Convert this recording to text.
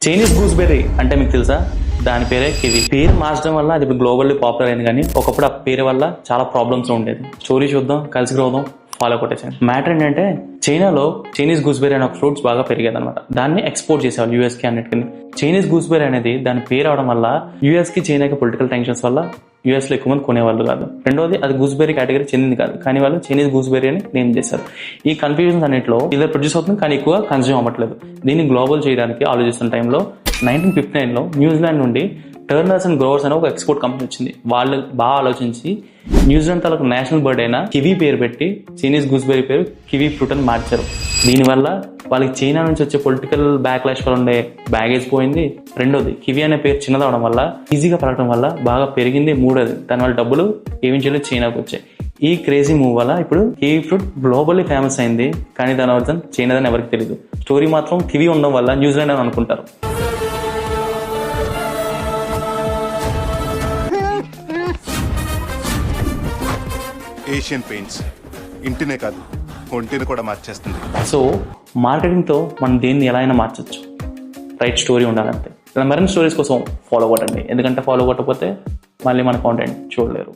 Chinese gooseberry అంటే మీకు తెలుసా? దాని పేరే కివి. పేరు మార్చడం వల్ల అది ఇప్పుడు గ్లోబల్లీ పాపులర్ అయింది, కానీ ఒకప్పుడు ఆ పేరు వల్ల చాలా ప్రాబ్లమ్స్ ఉండేది. స్టోరీ చూద్దాం, కలిసి గ్రోదాం, ఫాలో కొట్టేసాను. మ్యాటర్ ఏంటంటే చైనాలో చైనీస్ గూస్బెర్రీ అనే ఒక ఫ్రూట్స్ బాగా పెరిగేది అనమాట. దాన్ని ఎక్స్పోర్ట్ చేసేవాళ్ళు యూఎస్ కి అన్నిటికీ. చైనీస్ గూస్బెర్రీ అనేది దాని పేరు అవడం వల్ల యూఎస్ కి చైనాకి పొలిటికల్ టెన్షన్స్ వల్ల యూఎస్ లో ఎక్కువ మంది కొనేవాళ్ళు కాదు. రెండోది, అది గూస్బెర్రీ కేటగిరీ చెందింది కాదు, కానీ వాళ్ళు చైనీస్ గూస్బెర్రీ అని నేమ్ చేశారు. ఈ కన్ఫ్యూజన్స్ అన్నింటిలో ఇలా ప్రొడ్యూస్ అవుతుంది, కానీ ఎక్కువ కన్జ్యూమ్ అవ్వట్లేదు. దీన్ని గ్లోబల్ చేయడానికి ఆలోచిస్తున్న టైంలో 1959లో న్యూజిలాండ్ నుండి టర్నర్స్ అండ్ గ్రోవర్స్ అనే ఒక ఎక్స్పోర్ట్ కంపెనీ వచ్చింది. వాళ్ళు బాగా ఆలోచించి న్యూజిలాండ్ తాలూకు నేషనల్ బర్డ్ అయిన కివీ పేరు పెట్టి చైనీస్ గూస్బెర్రీ పేరు కివీ ఫ్రూట్ అని మార్చారు. దీనివల్ల వాళ్ళకి చైనా నుంచి వచ్చే పొలిటికల్ బ్యాక్లాష్ వల్ల ఉండే బ్యాగేజ్ పోయింది. రెండోది, కివీ అనే పేరు చిన్నదవడం వల్ల, ఈజీగా పలకడం వల్ల బాగా పెరిగింది. మూడోది, దానివల్ల డబ్బులు ఏవించాలో చైనాకు వచ్చాయి. ఈ క్రేజీ మూవ్ వల్ల ఇప్పుడు కివీ ఫ్రూట్ గ్లోబల్లీ ఫేమస్ అయింది, కానీ దాని అర్థం చైనాదని ఎవరికి తెలియదు. స్టోరీ మాత్రం కివీ ఉండడం వల్ల న్యూజిలాండ్ అని అనుకుంటారు. ఏషియన్ పెయింట్స్ ఇంటినే కాదు, ఒంటిని కూడా మార్చేస్తుంది. సో మార్కెటింగ్తో మనం దేన్ని ఎలా అయినా మార్చొచ్చు, రైట్ స్టోరీ ఉండాలంటే. ఇలా మరిన్ని స్టోరీస్ కోసం ఫాలో కొట్టండి, ఎందుకంటే ఫాలో కొట్టకపోతే మళ్ళీ మన కాంటెంట్ చూడలేరు.